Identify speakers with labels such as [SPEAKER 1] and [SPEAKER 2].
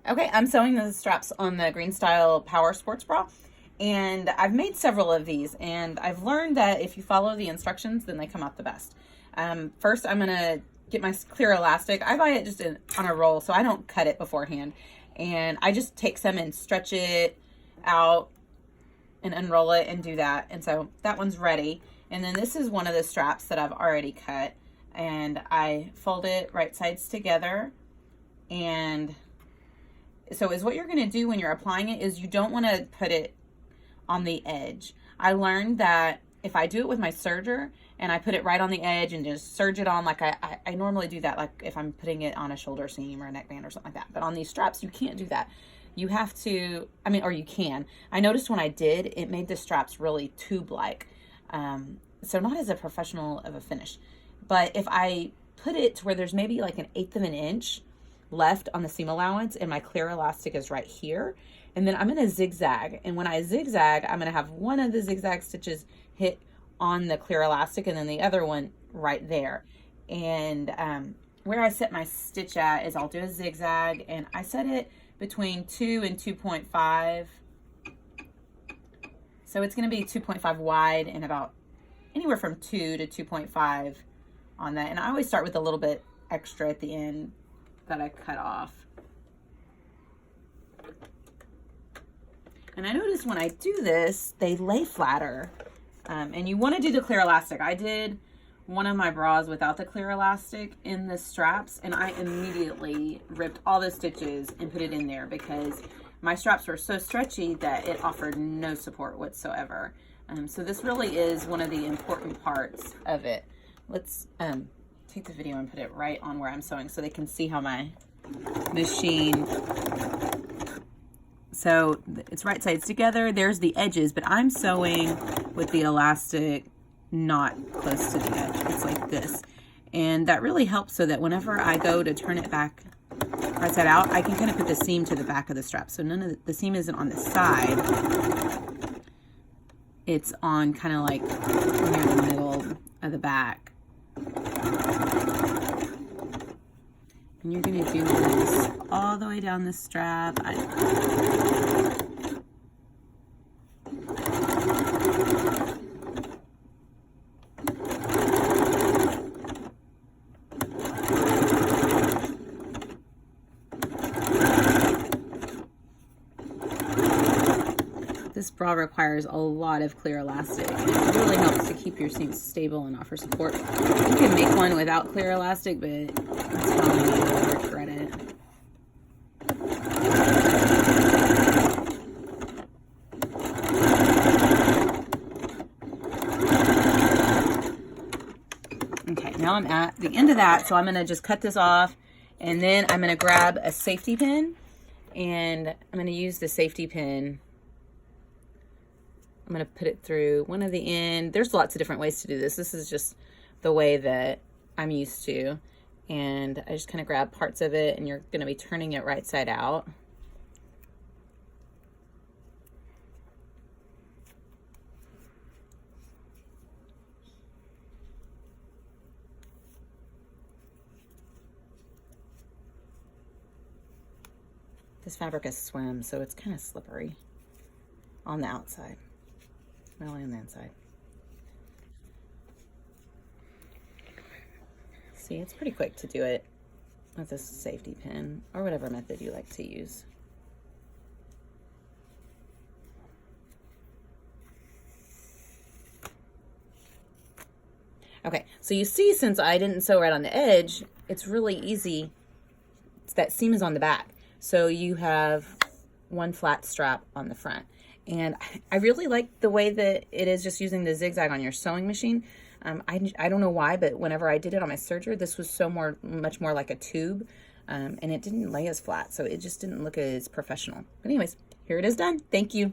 [SPEAKER 1] Okay, I'm sewing the straps on the Greenstyle Power Sports Bra, and I've made several of these, and I've learned that if you follow the instructions, then they come out the best. First, I'm gonna get my clear elastic. I buy it just on a roll, so I don't cut it beforehand, and I just take some and stretch it out and unroll it and do that. And so that one's ready. And then this is one of the straps that I've already cut, and I fold it right sides together. And so is what you're going to do when you're applying it is you don't want to put it on the edge. I learned that if I do it with my serger and I put it right on the edge and just serge it on, like I normally do that, like if I'm putting it on a shoulder seam or a neckband or something like that. But on these straps, you can't do that. You have to, or you can. I noticed when I did, it made the straps really tube-like. So not as a professional of a finish. But if I put it to where there's maybe like 1/8 of an inch left on the seam allowance and my clear elastic is right here, and then I'm going to zigzag. And when I zigzag, I'm going to have one of the zigzag stitches hit on the clear elastic and then the other one right there. And where I set my stitch at is I'll do a zigzag, and I set it between 2 and 2.5. So it's going to be 2.5 wide and about anywhere from 2 to 2.5 on that. And I always start with a little bit extra at the end that I cut off. And I notice when I do this, they lay flatter. And you want to do the clear elastic. I did one of my bras without the clear elastic in the straps, and I immediately ripped all the stitches and put it in there because my straps were so stretchy that it offered no support whatsoever. So this really is one of the important parts of it. Let's take the video and put it right on where I'm sewing so they can see how my machine. So it's right sides together. There's the edges, but I'm sewing with the elastic not close to the edge. It's like this. And that really helps so that whenever I go to turn it back right side out, I can kind of put the seam to the back of the strap. So none of the seam isn't on the side. It's on kind of like near the middle of the back. And you're going to do this all the way down the strap. This bra requires a lot of clear elastic, and it really helps to keep your seams stable and offer support. You can make one without clear elastic, but that's probably going to regret it. Okay, now I'm at the end of that, so I'm going to just cut this off, and then I'm going to grab a safety pin, and I'm going to use the safety pin. I'm going to put it through one of the end. There's lots of different ways to do this. This is just the way that I'm used to. And I just kind of grab parts of it, and you're going to be turning it right side out. This fabric is swim, so it's kind of slippery on the outside. Really on the inside. See, it's pretty quick to do it with a safety pin or whatever method you like to use. Okay, so you see, since I didn't sew right on the edge, it's really easy. That seam is on the back. So you have one flat strap on the front. And I really like the way that it is just using the zigzag on your sewing machine. I don't know why, but whenever I did it on my serger, this was much more like a tube, and it didn't lay as flat, so it just didn't look as professional. But anyways, here it is done. Thank you.